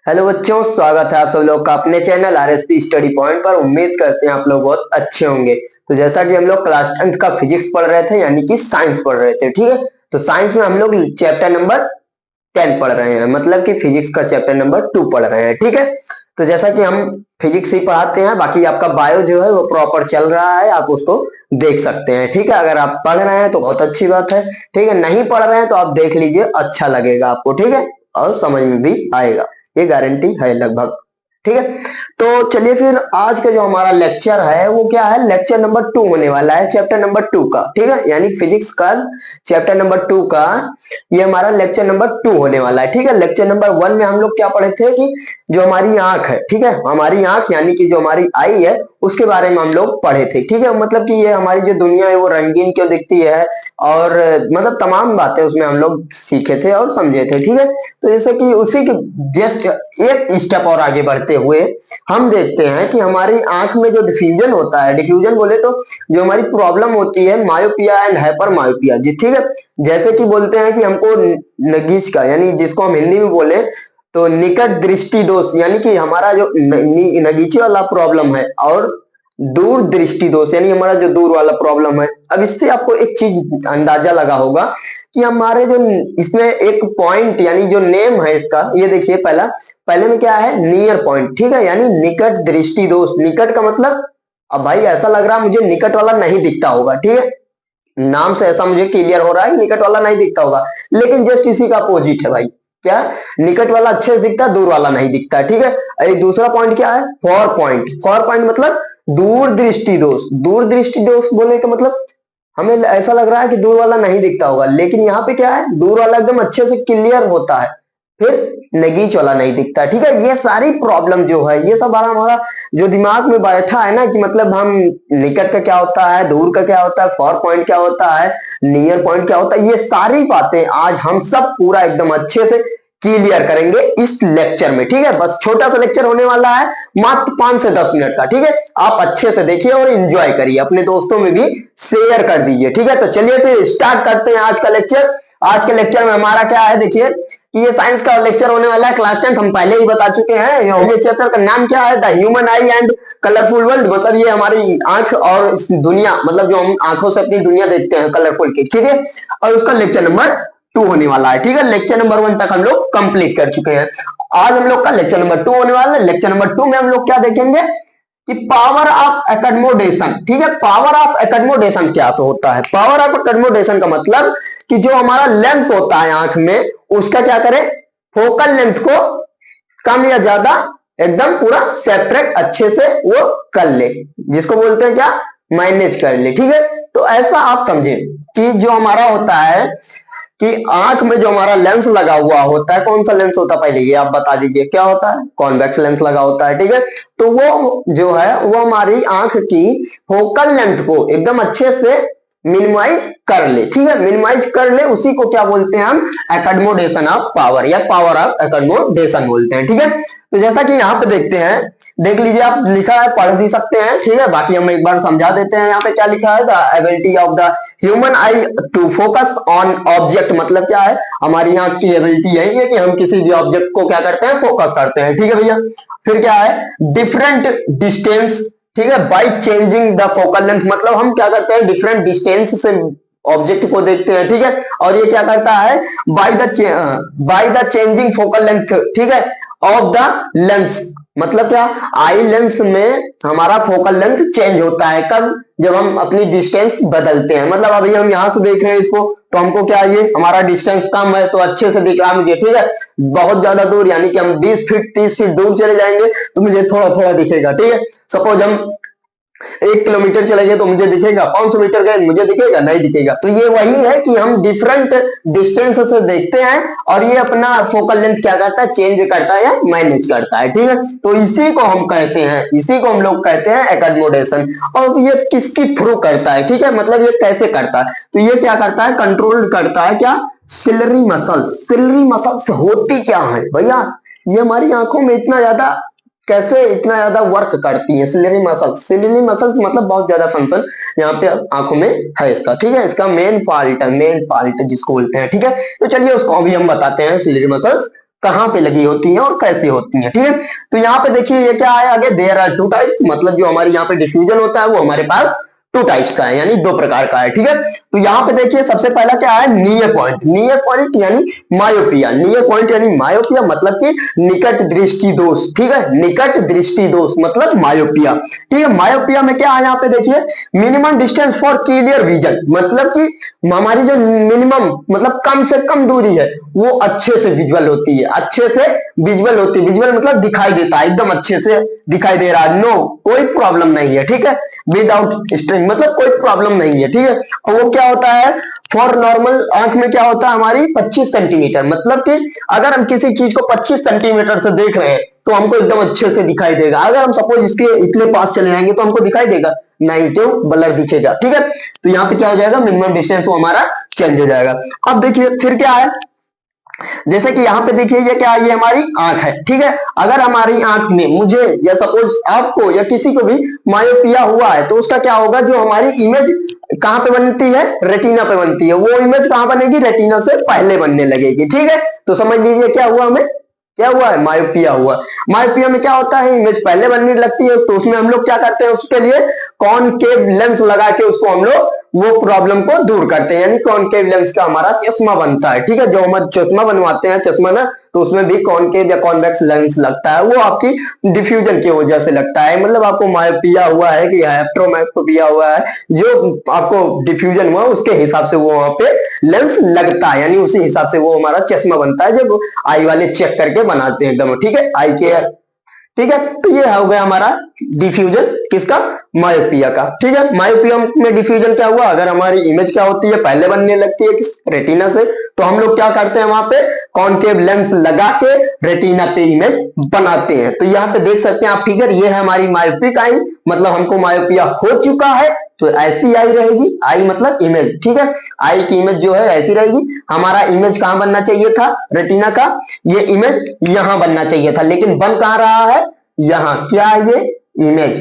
Hello बच्चों, स्वागत है आप सब लोग का अपने चैनल आरएसपी स्टडी पॉइंट पर। उम्मीद करते हैं आप लोग बहुत अच्छे होंगे। तो जैसा कि हम लोग क्लास 10th का फिजिक्स पढ़ रहे थे, यानी कि साइंस पढ़ रहे थे, ठीक है। तो साइंस में हम लोग चैप्टर नंबर 10 पढ़ रहे हैं, मतलब कि फिजिक्स का चैप्टर नंबर 2 पढ़ रहे हैं, ठीक है। तो जैसा कि हम फिजिक्स ही पढ़ाते हैं, बाकी आपका बायो जो है वो प्रॉपर चल रहा है, आप उसको देख सकते हैं, ठीक है। अगर आप पढ़ रहे हैं तो बहुत अच्छी बात है, ठीक है। नहीं पढ़ रहे हैं तो आप देख लीजिए, अच्छा लगेगा आपको, ठीक है, और समझ में भी आएगा, ये गारंटी है लगभग, ठीक है। तो चलिए फिर आज का जो हमारा लेक्चर है वो क्या है, लेक्चर नंबर 2 होने वाला है, चैप्टर नंबर 2 का, ठीक है। यानी फिजिक्स का चैप्टर नंबर 2 का ये हमारा लेक्चर नंबर 2 होने वाला है, ठीक है। लेक्चर नंबर 1 में हम लोग क्या पढ़े थे कि जो हमारी आंख है, ठीक है, हमारी आंख यानी कि जो हमारी आई है उसके बारे में हम लोग पढ़े थे, ठीक है। मतलब कि ये हमारी जो दुनिया है वो रंगीन क्यों दिखती है, और मतलब तमाम बातें उसमें हम लोग सीखे थे और समझे थे, ठीक है। तो जैसे कि उसी के जस्ट एक स्टेप और आगे बढ़ते हुए हम देखते हैं कि हमारी आंख में जो डिफ्यूजन होता है, डिफ्यूजन बोले तो जो हमारी प्रॉब्लम होती है मायोपिया एंड हाइपर मायोपिया जी, ठीक है। जैसे कि बोलते हैं कि हमको नगीच का, यानी जिसको हम हिंदी में बोले तो निकट दृष्टि दोष, यानी कि हमारा जो नगीचे वाला प्रॉब्लम है, और दूर दृष्टि दोष यानी हमारा जो दूर वाला प्रॉब्लम है। अब इससे आपको एक चीज अंदाजा लगा होगा कि हमारे जो इसमें एक पॉइंट यानी जो नेम है इसका, ये देखिए पहले में क्या है, नियर पॉइंट, ठीक है, यानी निकट दृष्टि दोष। निकट का मतलब, अब भाई ऐसा लग रहा है मुझे निकट वाला नहीं दिखता होगा, ठीक है, नाम से ऐसा मुझे क्लियर हो रहा है निकट वाला नहीं दिखता होगा, लेकिन जस्ट इसी का अपोजिट है भाई। क्या, निकट वाला अच्छे से दिखता है, दूर वाला नहीं दिखता, ठीक है। एक दूसरा पॉइंट क्या है, फॉर पॉइंट। फॉर पॉइंट मतलब दूर दृष्टि दोष। दूर दृष्टि दोष बोलने का मतलब हमें ऐसा लग रहा है कि दूर वाला नहीं दिखता होगा, लेकिन यहाँ पे क्या है, दूर वाला एकदम अच्छे से क्लियर होता है, फिर नगीच वाला नहीं दिखता, ठीक है। ये सारी प्रॉब्लम जो है, ये सब हमारा जो दिमाग में बैठा है ना, कि मतलब हम निकट का क्या होता है, दूर का क्या होता है, फॉर पॉइंट क्या होता है, नियर पॉइंट क्या होता है, ये सारी बातें आज हम सब पूरा एकदम अच्छे से क्लियर करेंगे इस लेक्चर में, ठीक है। बस छोटा सा लेक्चर होने वाला है, मात्र 5 से 10 मिनट का, ठीक है। आप अच्छे से देखिए और एंजॉय करिए, अपने दोस्तों में भी शेयर कर दीजिए, ठीक है। तो चलिए फिर स्टार्ट करते हैं आज का लेक्चर। आज के लेक्चर में हमारा क्या है, देखिए कि ये साइंस का लेक्चर होने वाला है, क्लास 10 हम पहले ही बता चुके हैं। ये चैप्टर का नाम क्या है, the human I and colourful world. मतलब ये हमारी आंख और इस दुनिया, मतलब जो हम आंखों से अपनी दुनिया देखते हैं कलरफुल की, ठीक है। और उसका लेक्चर नंबर 2 होने वाला है, ठीक है। लेक्चर नंबर 1 तक हम लोग कंप्लीट कर चुके हैं। आज हम लोग का लेक्चर नंबर 2 होने वाला है। लेक्चर नंबर 2 में हम लोग क्या देखेंगे कि पावर ऑफ एकोमोडेशन, ठीक है। पावर ऑफ एकोमोडेशन क्या तो होता है, पावर ऑफ एकोमोडेशन का मतलब कि जो हमारा लेंस होता है आंख में, उसका क्या करें, फोकल लेंथ को कम या ज्यादा एकदम पूरा सेपरेट अच्छे से वो कर ले, जिसको बोलते हैं क्या, मैनेज कर ले, ठीक है। तो ऐसा आप समझे कि जो हमारा होता है कि आंख में जो हमारा लेंस लगा हुआ होता है, कौन सा लेंस होता है पहले ये आप बता दीजिए, क्या होता है, कॉन्वेक्स लेंस लगा होता है, ठीक है। तो वो जो है वो हमारी आंख की फोकल लेंथ को एकदम अच्छे से मिनिमाइज कर ले, ठीक है, मिनिमाइज कर ले, उसी को क्या बोलते हैं हम, एकोमोडेशन ऑफ पावर या पावर ऑफ एकोमोडेशन बोलते हैं, ठीक है। तो जैसा कि यहाँ पे देखते हैं, देख लीजिए, आप लिखा है पढ़ भी सकते हैं, ठीक है। बाकी हम एक बार समझा देते हैं, यहाँ पे क्या लिखा है, the ability of the human eye to focus on object. मतलब क्या है, हमारी यहाँ की एबिलिटी है ये कि हम किसी भी ऑब्जेक्ट को क्या करते हैं, फोकस करते हैं, ठीक है भैया। फिर क्या है, डिफरेंट डिस्टेंस, ठीक है, by changing the focal length. मतलब हम क्या करते हैं, डिफरेंट डिस्टेंस से ऑब्जेक्ट को देखते हैं, ठीक है। और ये क्या करता है, by the changing focal length, ठीक है, ऑफ द लेंस। मतलब क्या, आई लेंस में हमारा फोकल लेंथ चेंज होता है, कब, जब हम अपनी डिस्टेंस बदलते हैं। मतलब अभी हम यहां से देख रहे हैं इसको, तो हमको क्या, ये हमारा डिस्टेंस कम है तो अच्छे से दिख रहा है मुझे, ठीक है। बहुत ज्यादा दूर यानी कि हम 20 फीट 30 फीट दूर चले जाएंगे तो मुझे थोड़ा थोड़ा दिखेगा, ठीक है। सपोज हम 1 किलोमीटर चले गए तो मुझे दिखेगा, 500 मीटर गए मुझे दिखेगा, नहीं दिखेगा। तो ये वही है कि हम डिफरेंट डिस्टेंस से देखते हैं, और ये अपना फोकल लेंथ क्या करता है, चेंज करता है या मैनेज करता है, ठीक है। तो इसी को हम कहते हैं, इसी को हम लोग कहते हैं एकोमोडेशन। और ये किसकी थ्रू करता है, ठीक है, मतलब ये कैसे करता है, तो ये क्या करता है, कंट्रोल करता है क्या, सिलरी मसल्स। सिलरी मसल्स होती क्या है भैया, ये हमारी आंखों में इतना ज्यादा कैसे इतना ज्यादा वर्क करती है, सिलियरी मसल्स। सिलियरी मसल्स मतलब बहुत ज्यादा फंक्शन यहाँ पे आंखों में है इसका, ठीक है। इसका मेन पार्ट है, मेन पार्ट जिसको बोलते हैं, ठीक है। तो चलिए उसको भी हम बताते हैं सिलियरी मसल्स कहाँ पे लगी होती हैं और कैसे होती हैं, ठीक है। तो यहाँ पे देखिए ये क्या है आगे, देयर आर टू टाइप्स, मतलब जो हमारे यहाँ पे डिफ्यूजन होता है वो हमारे पास टू टाइप्स का है, यानी दो प्रकार का है, ठीक है। तो यहाँ पे देखिए सबसे पहला क्या है, नियर पॉइंट। नियर पॉइंट यानी मायोपिया। नियर पॉइंट यानी मायोपिया मतलब कि निकट दृष्टि दोष, ठीक है। निकट दृष्टि दोष मतलब मायोपिया, ठीक है। मायोपिया में क्या है, यहाँ पे देखिए minimum distance for clear vision, मतलब कि हमारी जो मिनिमम मतलब कम से कम दूरी है वो अच्छे से विजुअल होती है, अच्छे से विजुअल होती है। विजुअल मतलब दिखाई देता है, एकदम अच्छे से दिखाई दे रहा है, नो कोई प्रॉब्लम नहीं है, ठीक है। विदाउट स्ट्रेन मतलब कोई प्रॉब्लम नहीं है, ठीक है। और वो क्या होता है, फॉर नॉर्मल आंख में क्या होता है हमारी 25 सेंटीमीटर, मतलब कि अगर हम किसी चीज को 25 सेंटीमीटर से देख रहे हैं तो हमको एकदम अच्छे से दिखाई देगा। अगर हम सपोज इसके इतने पास चले जाएंगे तो हमको दिखाई देगा नहीं, क्यों, ब्लर दिखेगा, ठीक है। तो यहाँ पे क्या हो जाएगा, मिनिमम डिस्टेंस वो हमारा चेंज हो जाएगा। अब देखिए फिर क्या है, जैसे कि यहाँ पे देखिए ये क्या है, ये हमारी आंख है, ठीक है। अगर हमारी आंख में मुझे या सपोज आपको या किसी को भी मायोपिया हुआ है तो उसका क्या होगा, जो हमारी इमेज कहां पे बनती है, रेटिना पे बनती है, वो इमेज कहां बनेगी, रेटिना से पहले बनने लगेगी, ठीक है। तो समझ लीजिए क्या हुआ, हमें क्या हुआ है, मायोपिया हुआ। मायोपिया में क्या होता है, इमेज पहले बनने लगती है तो उसमें हम लोग क्या करते हैं, उसके लिए कॉनकेव लेंस लगा के उसको हम लोग वो प्रॉब्लम को दूर करते हैं, यानी कॉनकेव लेंस का हमारा चश्मा बनता है, ठीक है। जो हम चश्मा बनवाते हैं चश्मा ना, तो उसमें भी कॉनकेव या कॉन्वेक्स लेंस लगता है, वो आपकी डिफ्यूजन की वजह से लगता है। मतलब आपको मायोपिया हुआ है कि हेप्टोमेट्रोपिया हुआ है, जो आपको डिफ्यूजन हुआ उसके हिसाब से वो वहां पे लेंस लगता है, यानी उसी हिसाब से वो हमारा चश्मा बनता है, जब आई वाले चेक करके बनाते हैं एकदम, ठीक है, आई केयर, ठीक है। तो ये हो गया हमारा डिफ्यूजन किसका, मायोपिया का, ठीक है। मायोपिया में डिफ्यूजन क्या हुआ, अगर हमारी इमेज क्या होती है, पहले बनने लगती है किस, रेटिना से, तो हम लोग क्या करते हैं, वहां पे कॉनकेव लेंस लगा के रेटिना पे इमेज बनाते हैं। तो यहाँ पे देख सकते हैं आप फिगर, ये है हमारी मायोपिक आई, मतलब हमको मायोपिया हो चुका है तो ऐसी आई रहेगी, आई मतलब इमेज, ठीक है। आई की इमेज जो है ऐसी रहेगी। हमारा इमेज कहां बनना चाहिए था, रेटिना का, ये इमेज यहां बनना चाहिए था, लेकिन बन कहां रहा है, यहां, क्या है ये, इमेज,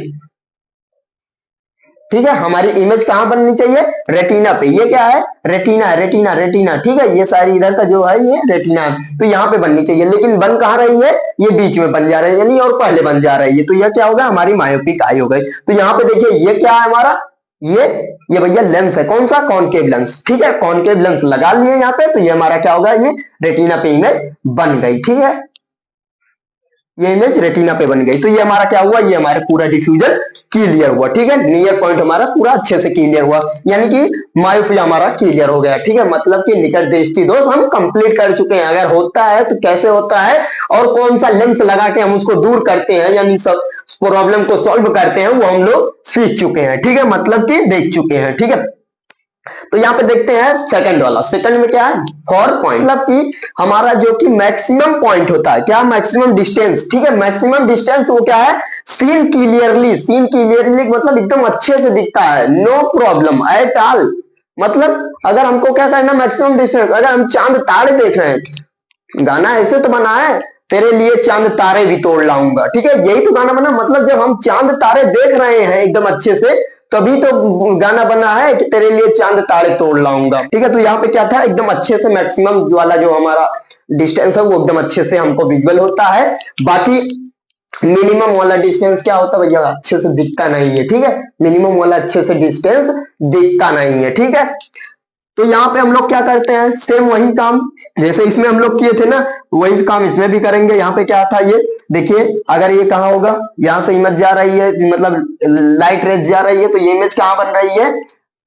ठीक है। हमारी इमेज कहां बननी चाहिए, रेटिना पे, ये क्या है, रेटिना, रेटिना, रेटिना, ठीक है। ये सारी इधर का जो है ये रेटिना है, तो यहाँ पे बननी चाहिए, लेकिन बन कहां रही है, ये बीच में बन जा रही है, यानी और पहले बन जा रही है, तो यह क्या होगा, हमारी मायोपिक आई हो गई। तो यहाँ पे देखिए ये क्या है हमारा, ये भैया लेंस है, कौन सा, कॉनकेव लेंस, ठीक है। कॉनकेव लेंस लगा लिए यहाँ पे, तो ये हमारा क्या होगा, ये रेटिना पे इमेज बन गई, ठीक है। ये इमेज रेटिना पे बन गई, तो ये हमारा क्या हुआ, ये हमारा पूरा डिफ्यूजन क्लियर हुआ, ठीक है। नियर पॉइंट हमारा पूरा अच्छे से क्लियर हुआ, यानी कि मायोपिया हमारा क्लियर हो गया, ठीक है। मतलब कि निकट दृष्टि दोष हम कंप्लीट कर चुके हैं। अगर होता है तो कैसे होता है और कौन सा लेंस लगा के हम उसको दूर करते हैं, यानी सब प्रॉब्लम को सॉल्व करते हैं, वो हम लोग सीख चुके हैं, ठीक है, मतलब कि देख चुके हैं, ठीक है। तो यहाँ पे देखते हैं सेकंड वाला, सेकंड में क्या है, फॉर पॉइंट, मतलब कि हमारा जो कि मैक्सिमम पॉइंट होता है, क्या, मैक्सिमम डिस्टेंस, ठीक है। मैक्सिमम डिस्टेंस वो क्या है, सीन क्लियरली, सीन क्लियरली मतलब एकदम अच्छे से दिखता है, नो प्रॉब्लम एट ऑल। मतलब अगर हमको क्या करना, मैक्सिमम डिस्टेंस, अगर हम चांद तारे देख रहे हैं, गाना ऐसे तो बना है, तेरे लिए चांद तारे भी तोड़ लाऊंगा, ठीक है, यही तो गाना बना, मतलब जब हम चांद तारे देख रहे हैं एकदम अच्छे से, तभी तो गाना बना है कि तेरे लिए चांद तारे तोड़ लाऊंगा, ठीक है। तो यहाँ पे क्या था, एकदम अच्छे से मैक्सिमम वाला जो हमारा डिस्टेंस है वो एकदम अच्छे से हमको विजुअल होता है। बाकी मिनिमम वाला डिस्टेंस क्या होता है भैया, अच्छे से दिखता नहीं है, ठीक है। मिनिमम वाला अच्छे से डिस्टेंस दिखता नहीं है, ठीक है। तो यहाँ पे हम लोग क्या करते हैं, सेम वही काम जैसे इसमें हम लोग किए थे ना, वही काम इसमें भी करेंगे। यहाँ पे क्या था, ये देखिए, अगर ये कहाँ होगा, यहाँ से इमेज जा रही है, मतलब लाइट रेज जा रही है, तो ये इमेज कहाँ बन रही है,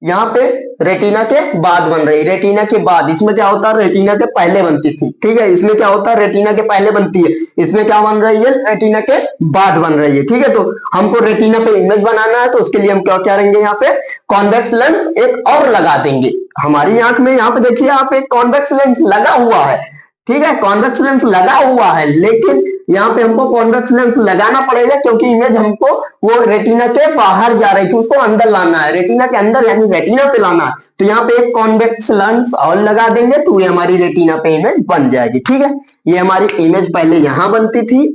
यहाँ पे रेटिना के बाद बन रही है, रेटिना के बाद। इसमें क्या होता है, रेटिना के पहले बनती थी, ठीक है। इसमें क्या होता है, रेटिना के पहले बनती है, इसमें क्या बन रही है, रेटिना के बाद बन रही है, ठीक है। तो हमको रेटिना पे इमेज बनाना है, तो उसके लिए हम क्या करेंगे, यहाँ पे कॉन्वेक्स लेंस एक और लगा देंगे। हमारी आंख में यहाँ पे देखिए, यहाँ पे कॉन्वेक्स लेंस लगा हुआ है, ठीक है, कॉन्वेक्स लेंस लगा हुआ है, लेकिन यहाँ पे हमको कॉन्वेक्स लेंस लगाना पड़ेगा, क्योंकि इमेज हमको वो रेटिना के बाहर जा रही थी, उसको अंदर लाना है, रेटिना के अंदर यानी रेटिना पे लाना है। तो यहाँ पे एक कॉन्वेक्स लेंस और लगा देंगे, तो ये हमारी रेटिना पे इमेज बन जाएगी, ठीक है। ये हमारी इमेज पहले यहाँ बनती थी,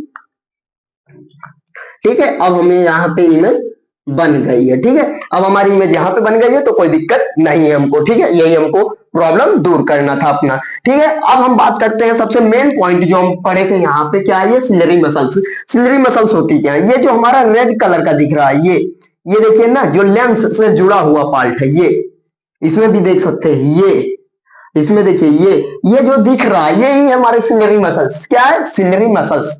ठीक है, अब हमें यहाँ पे इमेज बन गई है। ठीक है, अब हमारी इमेज यहाँ पे बन गई है तो कोई दिक्कत नहीं है हमको। ठीक है, यही हमको प्रॉब्लम दूर करना था अपना। ठीक है, अब हम बात करते हैं सबसे मेन पॉइंट जो हम पढ़े थे यहाँ पे, क्या है ये सिलरी मसल्स। सिलरी मसल्स होती क्या है? ये जो हमारा रेड कलर का दिख रहा है ये देखिए ना, जो लेंस से जुड़ा हुआ पार्ट है ये, इसमें भी देख सकते हैं ये, इसमें देखिए ये जो दिख रहा है ये ही हमारे सिलरी मसल्स। क्या है? Ciliary muscles.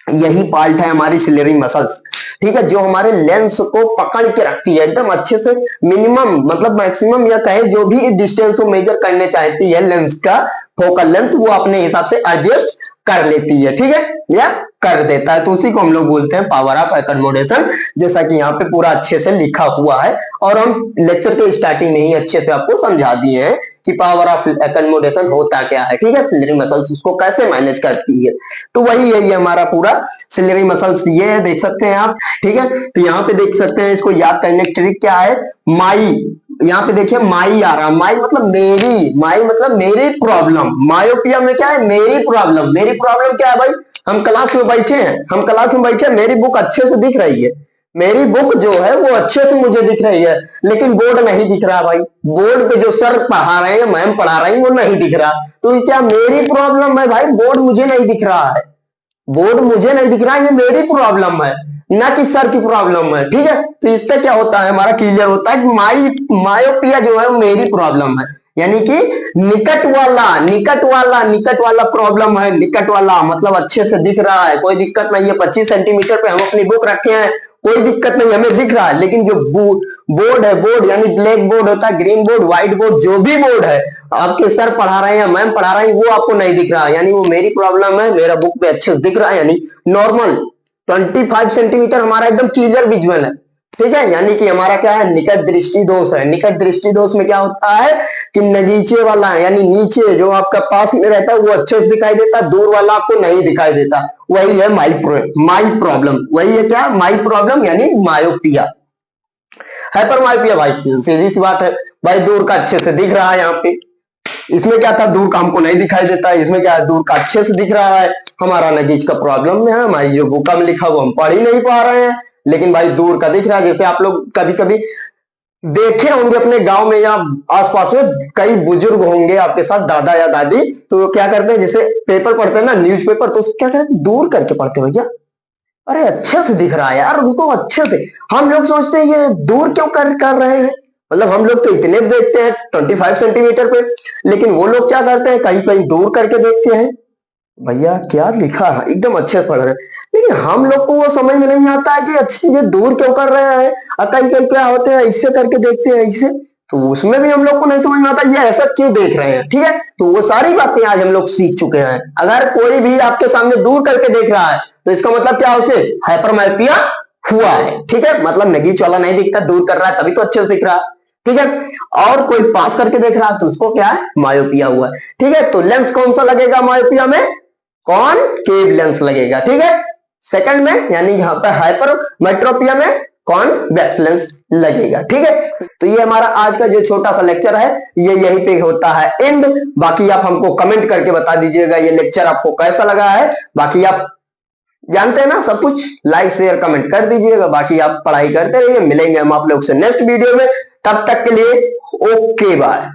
यही पार्ट है हमारी सिलरी मसल्स। ठीक है, जो हमारे लेंस को पकड़ के रखती है एकदम अच्छे से, मिनिमम मतलब मैक्सिमम या कहे जो भी डिस्टेंस को मेजर करने चाहती है लेंस का फोकल लेंथ, वो अपने हिसाब से एडजस्ट कर लेती है। ठीक है, या कर देता है, तो उसी को हम लोग बोलते हैं पावर ऑफ एकोमोडेशन, जैसा कि यहाँ पे पूरा अच्छे से लिखा हुआ है। और हम लेक्चर के स्टार्टिंग में ही अच्छे से आपको समझा दिए हैं कि पावर ऑफ एकोमोडेशन होता क्या है। ठीक है, सिलरी मसल्स उसको कैसे मैनेज करती है, तो वही है ये हमारा पूरा सिलरी मसल्स। ये है, देख सकते हैं आप। ठीक है, तो यहाँ पे देख सकते हैं, इसको याद करने की ट्रिक क्या है, माई। यहाँ पे देखिए माई आ रहा है, माई मतलब मेरी, माई मतलब मेरी प्रॉब्लम। मायोपिया में क्या है? मेरी प्रॉब्लम। मेरी प्रॉब्लम क्या है भाई? हम क्लास में बैठे हैं, मेरी बुक अच्छे से दिख रही है, मेरी बुक जो है वो अच्छे से मुझे दिख रही है, लेकिन बोर्ड नहीं दिख रहा भाई। बोर्ड पे जो सर पढ़ा रहे हैं, मैम पढ़ा रही है, वो नहीं दिख रहा। तो क्या मेरी प्रॉब्लम है भाई? बोर्ड मुझे नहीं दिख रहा है, बोर्ड मुझे नहीं दिख रहा है, ये मेरी प्रॉब्लम है, ना कि सर की प्रॉब्लम है। ठीक है, तो इससे क्या होता है, हमारा क्लियर होता है कि मायोपिया जो है वो मेरी प्रॉब्लम है, यानी कि निकट वाला प्रॉब्लम है। निकट वाला मतलब अच्छे से दिख रहा है, कोई दिक्कत नहीं है। 25 सेंटीमीटर पे हम अपनी बुक रखे हैं, कोई दिक्कत नहीं, हमें दिख रहा है। लेकिन जो बोर्ड है, बोर्ड यानी ब्लैक बोर्ड होता है, ग्रीन बोर्ड, व्हाइट बोर्ड, जो भी बोर्ड है, आपके सर पढ़ा रहे हैं या मैम पढ़ा रही है, वो आपको नहीं दिख रहा, यानी वो मेरी प्रॉब्लम है। मेरा बुक पे अच्छे से दिख रहा है, यानी नॉर्मल 25 सेंटीमीटर हमारा एकदम क्लियर विजुअल है। ठीक है, यानी कि हमारा क्या है, निकट दृष्टि दोष है। निकट दृष्टि दोष में क्या होता है कि नीचे वाला है, यानी नीचे जो आपका पास में रहता है वो अच्छे से दिखाई देता है, दूर वाला आपको नहीं दिखाई देता। वही है माई प्रॉब्लम। वही है क्या? माई प्रॉब्लम, यानी मायोपिया। हाइपरमायोपिया भाई सीधी सी बात है भाई, दूर का अच्छे से दिख रहा है। यहाँ पे इसमें क्या था, दूर का हमको नहीं दिखाई देता है, इसमें क्या है, दूर का अच्छे से दिख रहा है। हमारा नजीज का प्रॉब्लम में है, हमारी जो बुक में लिखा वो हम पढ़ ही नहीं पा रहे हैं, लेकिन भाई दूर का दिख रहा है। जैसे आप लोग कभी कभी देखे होंगे अपने गांव में या आसपास में, कई बुजुर्ग होंगे आपके साथ, दादा या दादी, तो क्या करते हैं, जैसे पेपर पढ़ते हैं ना, न्यूज़पेपर, तो क्या करते हैं, दूर करके पढ़ते हैं भैया। अरे अच्छे से दिख रहा है यार उनको, अच्छे से। हम लोग सोचते हैं ये दूर क्यों कर रहे हैं, मतलब हम लोग तो इतने देखते हैं 25 सेंटीमीटर पे, लेकिन वो लोग क्या करते हैं, कहीं कहीं दूर करके देखते हैं। भैया क्या लिखा है, एकदम अच्छे से पढ़ रहे हैं, लेकिन हम लोग को वो समझ में नहीं आता है कि अच्छी ये दूर क्यों कर रहे हैं। और कहीं कहीं क्या होते हैं, इससे करके देखते हैं इससे, तो उसमें भी हम लोग को नहीं समझ में आता ये ऐसा क्यों देख रहे हैं। ठीक है, तो वो सारी बातें आज हम लोग सीख चुके हैं। अगर कोई भी आपके सामने दूर करके देख रहा है तो इसका मतलब क्या, उसे हाइपरमायोपिया हुआ है। ठीक है, मतलब नगीच वाला नहीं दिखता, दूर कर रहा है तभी तो अच्छे से दिख रहा है। ठीक है, और कोई पास करके देख रहा है तो उसको क्या है, मायोपिया हुआ है। ठीक है, तो लेंस कौन सा लगेगा मायोपिया में, कॉनकेव लेंस लगेगा। ठीक है, सेकंड में यानी यहाँ पे हाइपरमेट्रोपिया में कॉन्वेक्स लेंस लगेगा। ठीक है, तो ये हमारा आज का जो छोटा सा लेक्चर है ये यहीं पे होता है एंड। बाकी आप हमको कमेंट करके बता दीजिएगा ये लेक्चर आपको कैसा लगा है। बाकी आप जानते हैं ना सब कुछ, लाइक शेयर कमेंट कर दीजिएगा। बाकी आप पढ़ाई करते रहिए, मिलेंगे हम आप लोग से नेक्स्ट वीडियो में, तब तक के लिए ओके बाय।